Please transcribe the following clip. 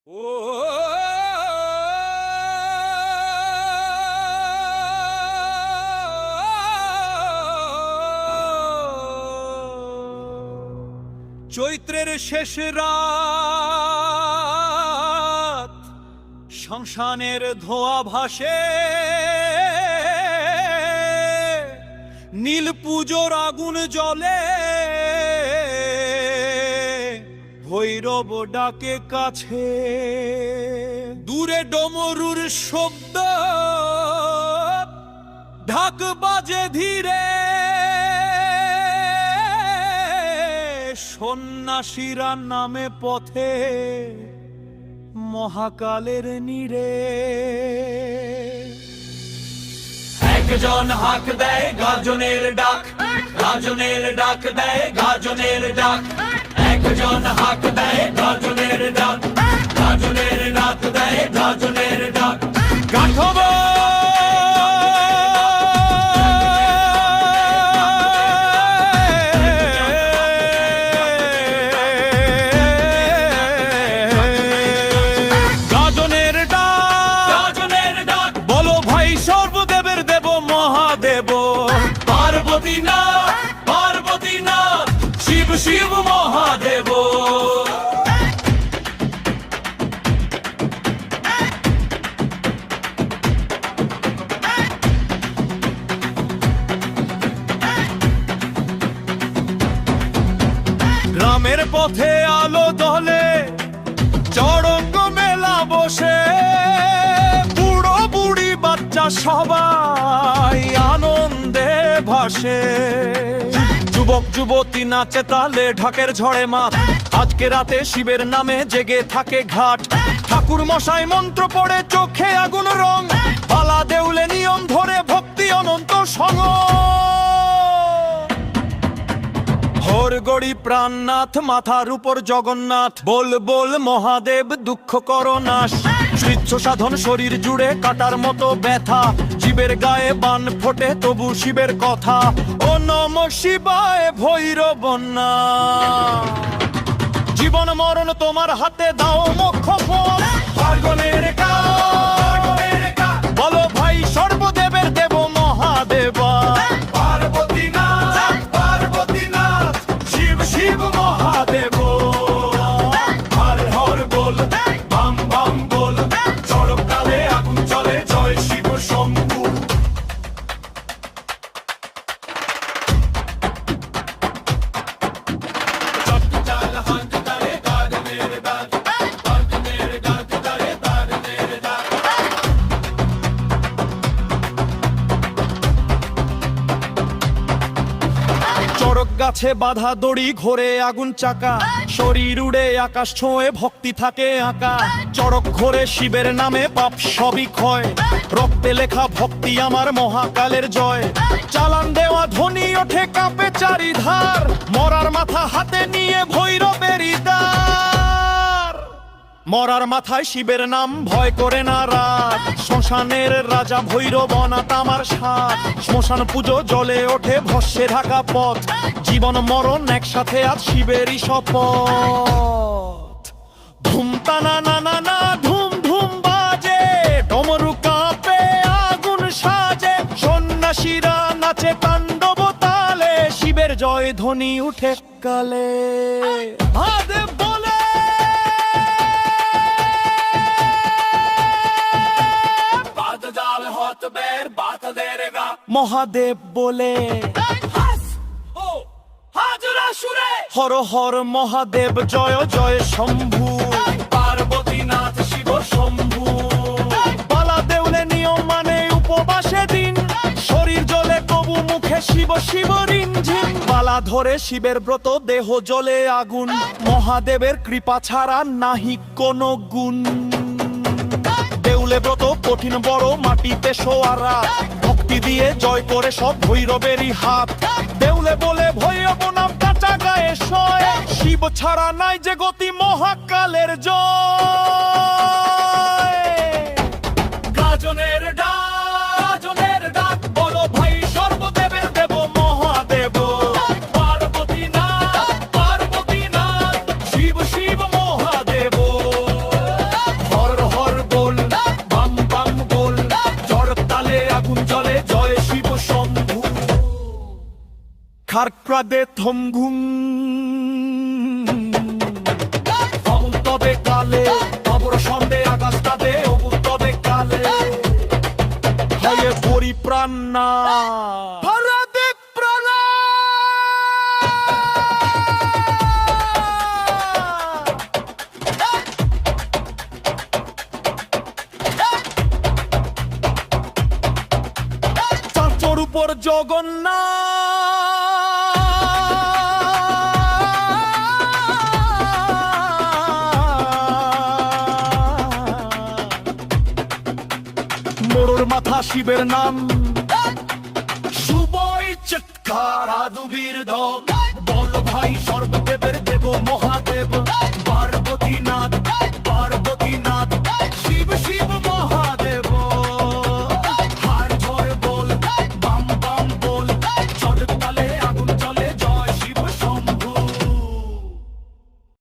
চৈত্রের শেষ রাত, শ্মশানের ধোঁয়া ভাসে, নীল পুজোর আগুন জ্বলে, ভৈরব ডাকে কাছে, দূরে ডমরুর শব্দ, ঢাক বাজে ধীরে, সন্ন্যাসীরা নামে পথে মহাকালের নীরে। একজন হাঁক দেয় গাজনের ডাক, গাজনের ডাক দেয় গাজনের ডাক, একজন হাঁক দেয় গাজনের ডাক, গাজনের ডাক দেয় গাজনের ডাক। গাঠব শিব মহাদেব। গ্রামের পথে আলো দলে, চড়ঙ্গ মেলা বসে, বুড়ো বুড়ি বাচ্চা সবাই আনন্দে ভাসে, যুবক যুবতী নাচে তালে, ঢাকের ঝড়ে মাত, আজকে রাতে শিবের নামে জেগে থাকে ঘাট। ঠাকুর মশাই মন্ত্র পড়ে, চোখে আগুন রং, পালা দেউলে নিয়ম ধরে, ভক্তি অনন্ত সঙ্গ। হর গড়ি প্রাণনাথ, মাথার উপর জগন্নাথ, বল বল মহাদেব দুঃখ করো নাশ। স্বচ্ছ সাধন শরীর জুড়ে কাটার মতো ব্যথা, জীবের গায়ে বান ফোটে তবু শিবের কথা। ও নম শিবায় ভৈরব না, জীবন মরণ তোমার হাতে, দাও মোক্ষ ফল। পার্বণের কাজ, বলো ভাই সর্বদেবের দেব মহাদেবা। পার্বতী নাথ, পার্বতী নাথ, শিব শিব মহাদেব। হর হর বল, বাম বাম বল, চড়ক কালে আগুন চলে, জয় শিব শম্ভু। চড়ক গাছে বাঁধা দড়ি, ঘোরে আগুন চাকা, শরীর উড়ে আকাশ ছোঁয়ে, ভক্তি থাকে আঁকা। চড়ক ঘোরে শিবের নামে, পাপ সবই ক্ষয়, রক্তে লেখা ভক্তি আমার মহাকালের জয়। চালান দেওয়া ধ্বনি ওঠে কাঁপে চারিধার, মরার মাথা হাতে নিয়ে ভৈরবেরই দ্বার। মরার মাথায় শিবের নাম, ভয় করে না রাত, শ্মশানের রাজা ভৈরবনাথ আমার সাথ। শ্মশান পুজো জলে ওঠে, ভস্মে ঢাকা পথ, জীবন মরণ একসাথে আজ শিবেরই শপথ। ধুম টানা না না না, ধুম ধুম বাজে, ডমরু কাঁপে আগুন সাজে, সন্ন্যাসীরা নাচে তাণ্ডব তালে, শিবের জয় ধ্বনি উঠে কালে। মহাদেব বলে, মহাদেব বলে, হর হর মহাদেব, জয় জয় শম্ভু। পার্বতী নাথ শিব শম্ভু, পালা দেউলে নিয়ম মানে, উপবাসে দিন, শরীর জ্বলে তবু মুখে শিব শিব রিমঝিম। পালা ধরে শিবের ব্রত, দেহ জ্বলে আগুন, মহাদেবের কৃপা ছাড়া নাহি কোনো গুণ। দেউলে ব্রত কঠিন বড়, মাটিতে শোয়ারা, ভক্তি দিয়ে জয় করে সব ভৈরবেরই হাত। দেউলে বলে ভৈরব নাম কাঁচা গায়ে সয়, শিব ছাড়া নাই যে গতি মহাকালের জয়। গাজনের ডাক, বলো ভাই সর্বদেবের দেব মহাদেব। পার্বতী নাথ, শিব শিব মহাদেব। ক্রাদে থমঘুম তবে কালে খবর সন্দেহ আকাশ তাদে তবে কালে হয় পরিপ্রাণ না ভারতে প্রাণ চাঁচর উপর জগন্নাথ মোড়র মাথা শিবের নাম সুবই চিৎকার আদুবীর দল বল ভাই সর্বদেবের দেব মহাদেব